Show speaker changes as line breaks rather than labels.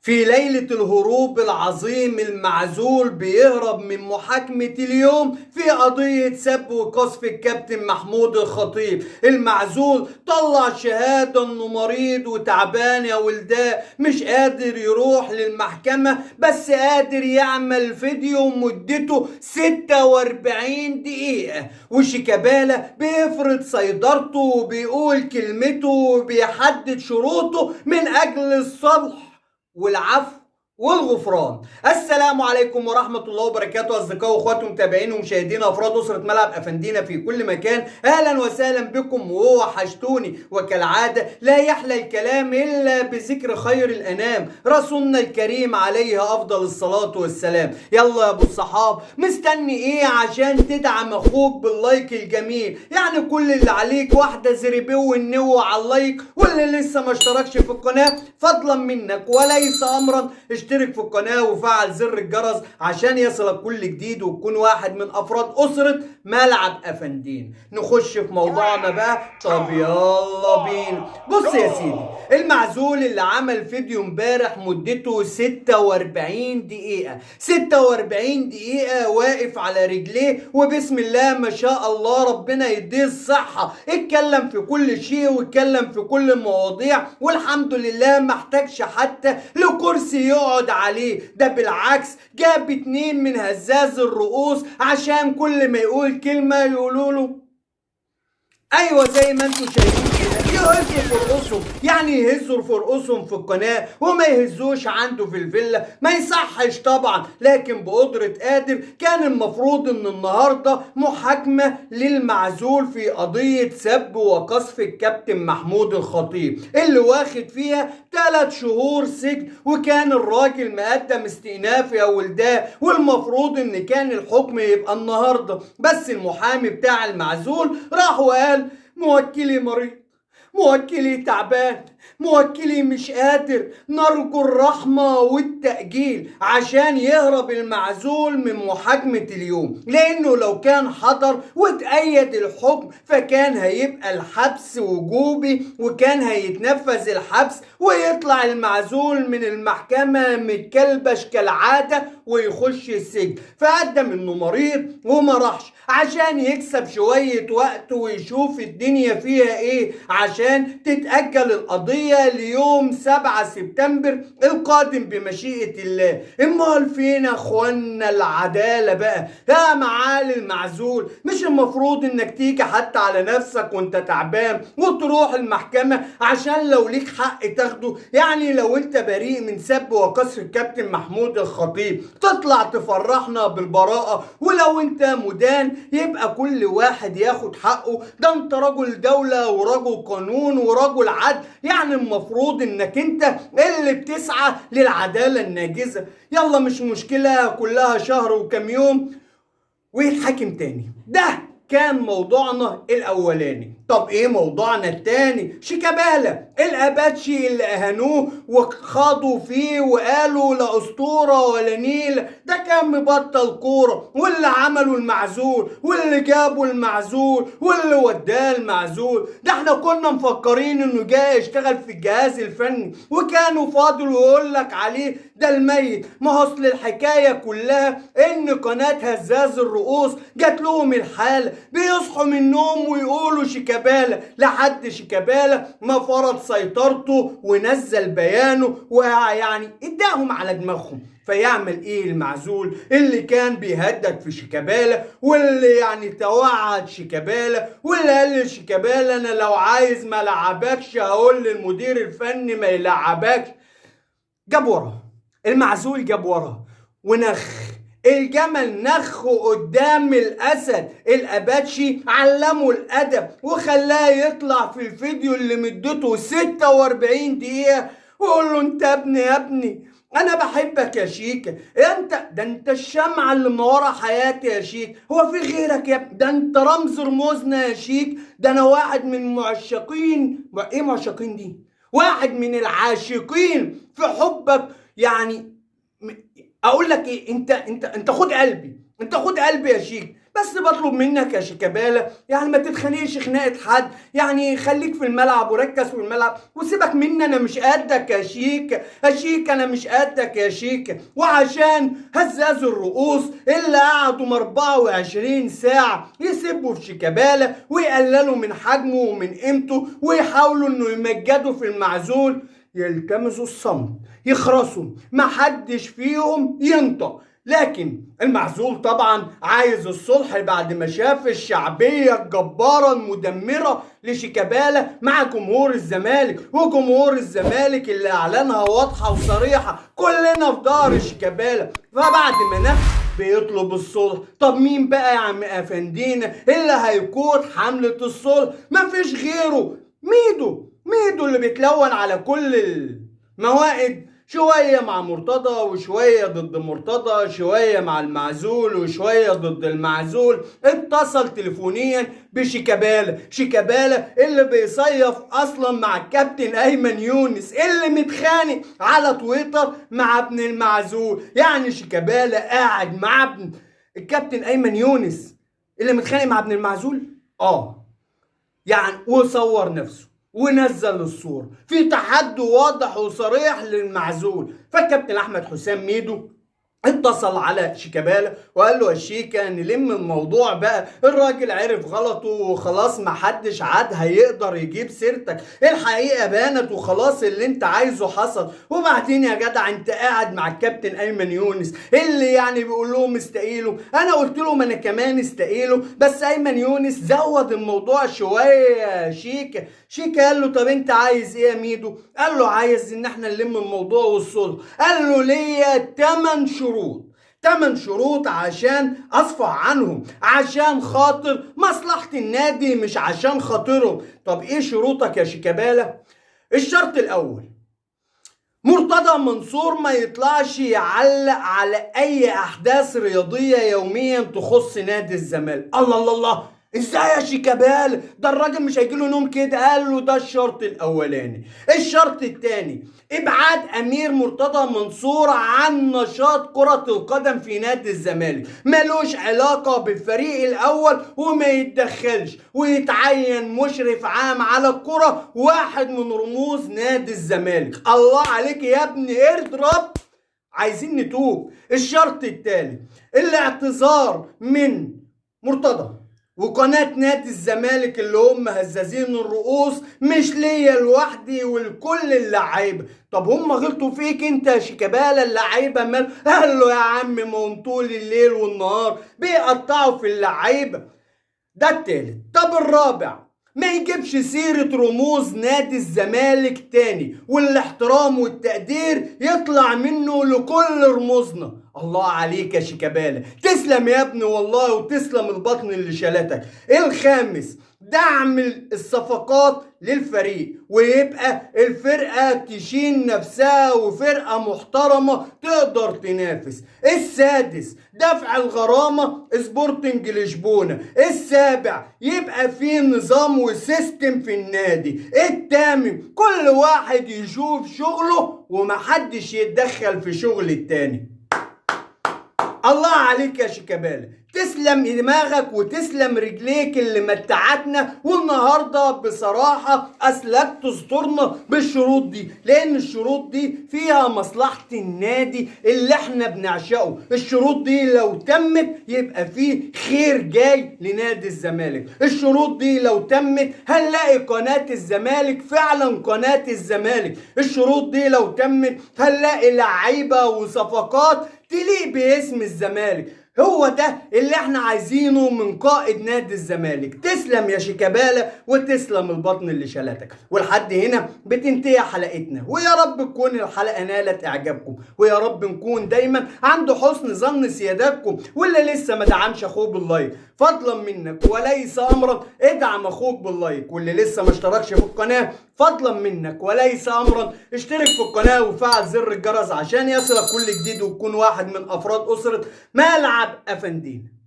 في ليلة الهروب العظيم المعزول بيهرب من محاكمة اليوم في قضية سب وقذف الكابتن محمود الخطيب. المعزول طلع شهادة انه مريض وتعبان يا ولداء، مش قادر يروح للمحكمة بس قادر يعمل فيديو مدته 46 دقيقة، وشيكابالا بيفرض سيطرته وبيقول كلمته وبيحدد شروطه من أجل الصلح والعفو والغفران. السلام عليكم ورحمة الله وبركاته أصدقائي وأخواتي متابعين ومشاهدين أفراد أسرة ملعب أفندينا في كل مكان، أهلا وسهلا بكم ووحشتوني. وكالعادة لا يحلى الكلام إلا بذكر خير الأنام رسولنا الكريم عليه أفضل الصلاة والسلام. يلا يا أبو الصحاب، مستني إيه عشان تدعم أخوك باللايك الجميل؟ يعني كل اللي عليك واحدة زريبيو والنو على اللايك، واللي لسه ما اشتركش في القناة فضلا منك وليس أمرا اشترك في القناة وفعل زر الجرس عشان يصلك كل جديد وتكون واحد من أفراد أسرة ملعب أفندين. نخش في موضوعنا بقى. طب يلا بينا. بص يا سيدي، المعزول اللي عمل فيديو امبارح مدته 46 دقيقة، 46 دقيقة واقف على رجليه وبسم الله ما شاء الله ربنا يديه الصحة، اتكلم في كل شيء واتكلم في كل المواضيع، والحمد لله ما احتاجش حتى لكرسي يقعد عليه، ده بالعكس جاب 2 من هزاز الرؤوس عشان كل ما يقول كلمة يقولوا له ايوه زي ما انتم شايفين كده، يهزوا في رؤوسهم، يعني يهزوا في رؤوسهم في القناه وما يهزوش عنده في الفيلا، ما يصحش طبعا. لكن بقدره قادر كان المفروض ان النهارده محاكمه للمعزول في قضيه سب وقذف الكابتن محمود الخطيب اللي واخد فيها 3 شهور سجن، وكان الراجل مقدم استئناف يا ولداه، والمفروض ان كان الحكم يبقى النهارده، بس المحامي بتاع المعزول راح وقال موكلي مريض، موكلي تعبان، موكلي مش قادر، نرجو الرحمة والتأجيل عشان يهرب المعزول من محاكمة اليوم، لأنه لو كان حضر وتأيد الحكم فكان هيبقى الحبس وجوبي وكان هيتنفذ الحبس ويطلع المعزول من المحكمة متكلبش كالعادة ويخش السجن. فقدم انه مريض وما راحش عشان يكسب شوية وقت ويشوف الدنيا فيها ايه عشان تتأجل القضية ليوم 7 سبتمبر القادم بمشيئة الله. امال فين يا اخوانا العدالة بقى؟ يا معالي المعزول، مش المفروض انك تيجي حتى على نفسك وانت تعبان وتروح المحكمة عشان لو ليك حق تاخده؟ يعني لو انت بريء من سب وقذف الكابتن محمود الخطيب تطلع تفرحنا بالبراءة، ولو انت مدان يبقى كل واحد ياخد حقه. ده انت رجل دولة ورجل قانون ورجل عدل، يعني المفروض انك انت اللي بتسعى للعدالة الناجزة. يلا مش مشكلة، كلها شهر وكم يوم ويتحاكم تاني. ده كان موضوعنا الاولاني. طب ايه موضوعنا التاني؟ شيكابالا الاباتشي اللي اهانوه وخاضوا فيه وقالوا لا اسطوره ولا نيل، ده كان مبطل كوره، واللي عملوا المعزول واللي جابوا المعزول واللي وداه المعزول، ده احنا كنا مفكرين انه جاي يشتغل في الجهاز الفني وكانوا فاضل ويقول لك عليه ده الميت. ما هو اصل الحكايه كلها ان قناه هزاز الرؤوس جات لهم الحاله، بيصحوا من النوم ويقولوا شيكابالا، لحد شيكابالا ما فرض سيطرته ونزل بيانه ويعني اداهم على دماغهم. فيعمل ايه المعزول اللي كان بيهدد في شيكابالا واللي يعني توعد شيكابالا واللي قال لشيكابالا انا لو عايز ما لعبكش هقول للمدير الفني ما يلعبكش؟ جاب ورا المعزول، جاب ورا ونخ الجمل، نخ قدام الاسد. الاباتشي علمه الادب وخلاه يطلع في الفيديو اللي مدته 46 دقيقة ويقول له انت ابني يا ابني، انا بحبك يا شيكا، انت الشمعة اللي منورة حياتي يا شيك، هو في غيرك يا ابني؟ ده انت رمز رموزنا يا شيك، ده انا واحد من معشقين. ايه معشقين دي؟ واحد من العاشقين في حبك. يعني اقول لك ايه، انت خد قلبي، انت خد قلبي يا شيك، بس بطلب منك يا شيكابالا يعني ما تتخانقش خناقه حد، يعني خليك في الملعب وركز في الملعب وسيبك مني، انا مش قدك يا شيك، يا شيك انا مش قدك يا شيك. وعشان هزاز الرؤوس اللي قعدوا 24 ساعه يسبوا في شيكابالا ويقللوا من حجمه ومن قيمته ويحاولوا انه يمجدوا في المعزول، يلتمسوا الصمت، يخرسوا، محدش فيهم ينطق. لكن المعزول طبعا عايز الصلح بعد ما شاف الشعبية الجبارة المدمرة لشيكابالا مع جمهور الزمالك، وجمهور الزمالك اللي اعلنها واضحة وصريحة كلنا في ظهر شيكابالا. فبعد ما نفس بيطلب الصلح، طب مين بقى يا عم افندينا اللي هيقود حملة الصلح؟ مفيش غيره، ميدو اللي بيتلون على كل الموائد، شوية مع مرتضى وشوية ضد مرتضى، شوية مع المعزول وشوية ضد المعزول. اتصل تليفونيا شيكابالا اللي بيصيف اصلا مع الكابتن ايمن يونس اللي متخانق على تويتر مع ابن المعزول. يعني شيكابالا قاعد مع ابن الكابتن ايمن يونس اللي متخانق مع ابن المعزول، يعني وصور نفسه ونزل الصورة في تحدي واضح وصريح للمعزول. فالكابتن احمد حسام ميدو اتصل على شيكابالا وقال له يا شيكا نلم الموضوع بقى، الراجل عرف غلطه وخلاص محدش عاد هيقدر يجيب سيرتك، الحقيقة بانت وخلاص اللي انت عايزه حصل. وبعدين يا جدع انت قاعد مع الكابتن ايمن يونس اللي يعني بيقول لهم استقيلوا، انا قلت لهم انا كمان استقيلوا، بس ايمن يونس زود الموضوع شوية يا شيكا. شيكا قال له طب انت عايز ايه يا ميدو؟ قال له عايز ان احنا نلم الموضوع والصلح. قال له ليا 8 شروط عشان اصفع عنهم، عشان خاطر مصلحة النادي مش عشان خاطرهم. طب ايه شروطك يا شيكابالا؟ الشرط الاول مرتضى منصور ما يطلعش يعلق على اي احداث رياضية يوميا تخص نادي الزمالك. الله ازاي يا شيكابالا؟ ده الراجل مش هيجيله نوم كده. قال له ده الشرط الاولاني. الشرط الثاني ابعاد امير مرتضى منصور عن نشاط كرة القدم في نادي الزمالك، ملوش علاقة بالفريق الاول وما يتدخلش، ويتعين مشرف عام على الكرة واحد من رموز نادي الزمالك. الله عليك يا ابني اضرب، عايزين نتوب. الشرط الثالث الاعتذار من مرتضى وقناة نادي الزمالك اللي هم هزازين الرؤوس، مش ليا لوحدي ولكل اللعيبه. طب هم غلطوا فيك انت يا شيكابالا اللعيبه مال؟ قال له يا عم ما هم طول الليل والنهار بيقطعوا في اللعيبه. ده التالت. طب الرابع ما يجيبش سيرة رموز نادي الزمالك تاني، والاحترام والتقدير يطلع منه لكل رموزنا. الله عليك يا شيكابالا، تسلم يا ابني والله، وتسلم البطن اللي شالتك. الخامس دعم الصفقات للفريق ويبقى الفرقة تشين نفسها وفرقة محترمة تقدر تنافس. السادس دفع الغرامة سبورتنج لشبونة. السابع يبقى في نظام وسيستم في النادي. الثامن كل واحد يشوف شغله ومحدش يتدخل في شغل التاني. الله عليك يا شيكابالا، تسلم دماغك وتسلم رجليك اللي متعتنا، والنهارده بصراحه اسلكت اسطورنا بالشروط دي، لان الشروط دي فيها مصلحه النادي اللي احنا بنعشقه. الشروط دي لو تمت يبقى فيه خير جاي لنادي الزمالك. الشروط دي لو تمت هنلاقي قناه الزمالك فعلا قناه الزمالك. الشروط دي لو تمت هنلاقي لعيبه وصفقات تليق باسم الزمالك. هو ده اللي احنا عايزينه من قائد نادي الزمالك. تسلم يا شيكابالا وتسلم البطن اللي شالتك. ولحد هنا بتنتهي حلقتنا، ويا رب تكون الحلقه نالت اعجابكم، ويا رب نكون دايما عند حسن ظن سيادتكم. واللي لسه ما دعمش اخوه باللايك فضلا منك وليس امرا ادعم اخوك باللايك، واللي لسه ما اشتركش في القناه فضلا منك وليس امرا اشترك في القناه وفعل زر الجرس عشان يصلك كل جديد وتكون واحد من افراد اسره ملعب افندينا.